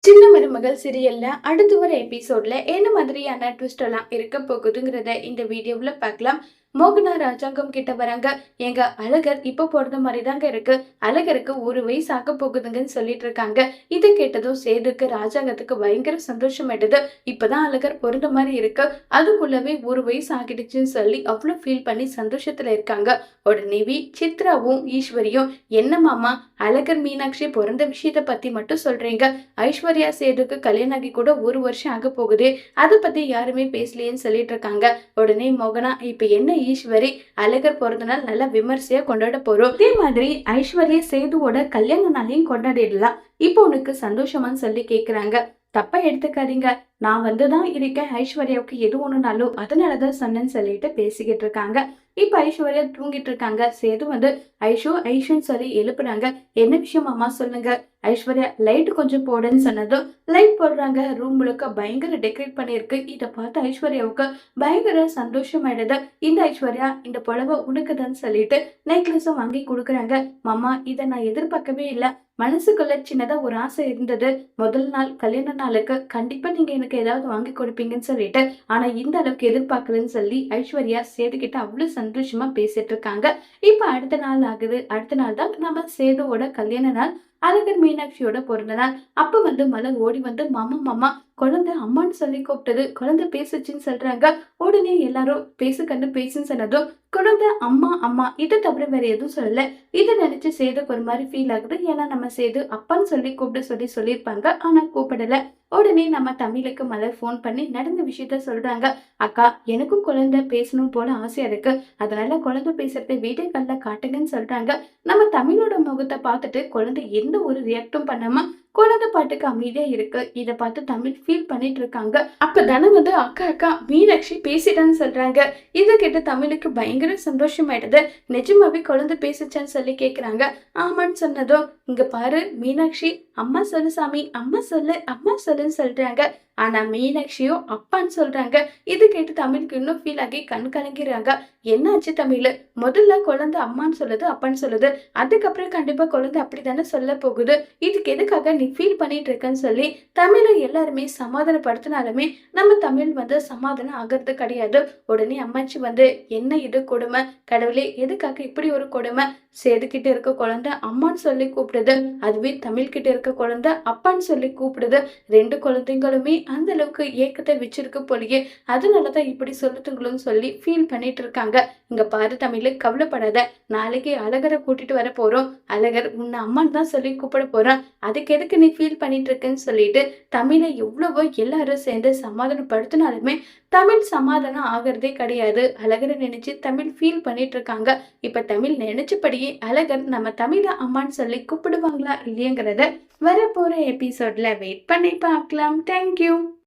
சின்ன மருமகள் சீரியல்ல அடுத்து வர எபிசோட்ல என்ன மாதிரியான ட்விஸ்ட் எல்லாம் இருக்க போகுதுங்கிறத இந்த வீடியோவில் பார்க்கலாம். மோகனா ராஜாங்கம் கிட்ட வராங்க. எங்க அழகர் இப்ப போறது மாதிரி தாங்க இருக்கு. அழகருக்கு 1 வயசு ஆக போகுதுங்கன்னு சொல்லிட்டு இருக்காங்க. இதை கேட்டதும் சேதுக்கு ராஜாங்கத்துக்கு பயங்கர சந்தோஷம் ஆயிடுது. இப்பதான் அழகர் பிறந்த மாதிரி இருக்கு, அதுக்குள்ளவே 1 வயசு ஆகிடுச்சுன்னு சொல்லி அவ்வளவு ஃபீல் பண்ணி சந்தோஷத்துல இருக்காங்க. உடனேவே சித்ராவும் ஈஸ்வரியும், என்ன மாமா அழகர் மீனாட்சி பிறந்த விஷயத்த பத்தி மட்டும் சொல்றீங்க, ஐஸ்வர்யா சேதுக்கு கல்யாணம் ஆகி கூட 1 வருஷம் ஆக போகுது, அதை பத்தி யாருமே பேசலையேன்னு சொல்லிட்டு இருக்காங்க. உடனே மோகனா, இப்ப என்ன ஈஸ்வரி, அழகர் பிறந்த நாள் நல்லா விமர்சையா கொண்டாட போறோம், இதே மாதிரி ஐஸ்வர்யா சேதுவோட கல்யாண நாளையும் கொண்டாடிடலாம், இப்போ உனக்கு சந்தோஷமான்னு சொல்லி கேக்குறாங்க. தப்பா எடுத்துக்காதீங்க, நான் வந்துதான் இருக்கேன், ஐஸ்வர்யாவுக்கு எது ஒண்ணுனாலும் அதனாலதான் சொன்னேன்னு சொல்லிட்டு பேசிக்கிட்டு இருக்காங்க. இப்ப ஐஸ்வர்யா தூங்கிட்டு இருக்காங்க. சேது வந்து ஐஷு ஐஷுன்னு சொல்லி எழுப்புறாங்க. என்ன விஷயம் அம்மா சொல்லுங்க. ஐஸ்வர்யா லைட் கொஞ்சம் போடுன்னு சொன்னதும் லைட் போடுறாங்க. ரூம் முழுக்க பயங்கர டெக்கரேட் பண்ணிருக்கு. இதை பார்த்து ஐஸ்வர்யாவுக்கு பயங்கர சந்தோஷம் ஆயிடுது. இந்த ஐஸ்வர்யா, இந்த புடவை உனக்குதான்னு சொல்லிட்டு நெக்லஸும் வாங்கி கொடுக்குறாங்க. மாமா, இதை நான் எதிர்பார்க்கவே இல்லை, மனசுக்குள்ள சின்னதா ஒரு ஆசை இருந்தது, முதல் நாள் கல்யாண நாளுக்கு கண்டிப்பா நீங்க எனக்கு ஏதாவது வாங்கி கொடுப்பீங்கன்னு சொல்லிட்டு, ஆனா இந்த அளவுக்கு எதிர்பார்க்கலன்னு சொல்லி ஐஸ்வர்யா சேதுகிட்ட அவ்வளவு சந்தோஷமா பேசிட்டு இருக்காங்க. இப்ப அடுத்த நாள் ஆகுது. அடுத்த நாள் தான் நம்ம சேதுவோட கல்யாண நாள். அழகர் மீனாட்சியோட பிறந்த நாள். அப்ப வந்து மலர் ஓடி வந்து, மாமா மாமா, குழந்தை அம்மான்னு சொல்லி கூப்பிட்டது, குழந்தை பேசுச்சுன்னு சொல்றாங்க. உடனே எல்லாரும் பேசு கண்டு பேசுன்னு சொன்னதும் குழந்தை அம்மா அம்மா இதை தவிர வேற எதுவும் சொல்லல. இதை நினைச்சு சேதுக்கு ஒரு மாதிரி ஃபீல் ஆகுது. ஏன்னா நம்ம சேது அப்பான்னு சொல்லி கூப்பிட சொல்லியிருப்பாங்க, ஆனா கூப்பிடல. உடனே நம்ம தமிழுக்கு மலர் போன் பண்ணி நடந்த விஷயத்த சொல்றாங்க. அக்கா, எனக்கும் குழந்தை பேசணும் போல ஆசையா இருக்கு, அதனால குழந்தை பேசுறதை வீடியோ கால்ல காட்டுங்கன்னு சொல்றாங்க. நம்ம தமிழோட முகத்தை பார்த்துட்டு குழந்தை எந்த ஒரு ரியாக்டும் பண்ணாம குழந்தை பாட்டுக்கு அமைதியா இருக்கு. இதை பார்த்து தமிழ் ஃபீல் பண்ணிட்டு இருக்காங்க. அப்ப தனம் வந்து, அக்கா அக்கா மீனாட்சி பேசிட்டான்னு சொல்றாங்க. இதை கேட்டு தமிழுக்கு பயங்கர சந்தோஷம் ஆயிடுது. நிஜமாவே குழந்தை பேசிச்சான்னு சொல்லி கேக்குறாங்க. ஆமான்னு சொன்னதும், இங்க பாரு மீனாட்சி, அம்மா சொல்லு சாமி, அம்மா சொல்லு அம்மா சொல்லுன்னு சொல்றாங்க. ஆனா மீனாட்சியும் அப்பான்னு சொல்றாங்க. இது கேட்டு தமிழுக்கு இன்னும் ஃபீல் ஆகி கண் கலங்கிறாங்க. என்னாச்சு தமிழ், முதல்ல குழந்தை அம்மான்னு சொல்லுது அப்பான்னு சொல்லுது, அதுக்கப்புறம் கண்டிப்பா குழந்தை அப்படித்தானே சொல்ல போகுது, இதுக்கு எதுக்காக நீ ஃபீல் பண்ணிட்டு இருக்கன்னு சொல்லி தமிழை எல்லாருமே சமாதானப்படுத்தினாலுமே நம்ம தமிழ் வந்து சமாதானம் ஆகிறது கிடையாது. உடனே அம்மாச்சி வந்து, என்ன இது கொடுமை, கடவுளே எதுக்காக இப்படி ஒரு கொடுமை, சேதுக்கிட்ட இருக்க குழந்தை அம்மான்னு சொல்லி கூப்பிடுது, அதுவே தமிழ் கிட்ட இருக்க குழந்தை அப்பான்னு சொல்லி கூப்பிடுது, 2 குழந்தைங்களுமே அந்த அளவுக்கு ஏக்கத்தை வச்சிருக்கு போலியே, அதனாலதான் இப்படி சொல்லுதுங்களும் சொல்லி ஃபீல் பண்ணிட்டு இருக்காங்க. இங்க பாரு தமிழ், கவலைப்படாத, நாளைக்கு அழகரை கூட்டிட்டு வர போறோம், அழகர் உன்னை அம்மான்னு தான் சொல்லி கூப்பிட போறான், அதுக்கு எதுக்கு நீ ஃபீல் பண்ணிட்டு இருக்கேன்னு சொல்லிட்டு தமிழை எவ்வளவோ எல்லாரும் சேர்ந்து சமாதானப்படுத்தினாலுமே தமிழ் சமாதானம் ஆகிறதே கிடையாது. அழகரை நினைச்சு தமிழ் ஃபீல் பண்ணிட்டு இருக்காங்க. இப்ப தமிழ் நினைச்சபடியே அழகர் நம்ம தமிழ அம்மான்னு சொல்லி கூப்பிடுவாங்களா இல்லையங்கிறத வரப்போற எபிசோட்ல வெயிட் பண்ணி பார்க்கலாம். தேங்க்யூ.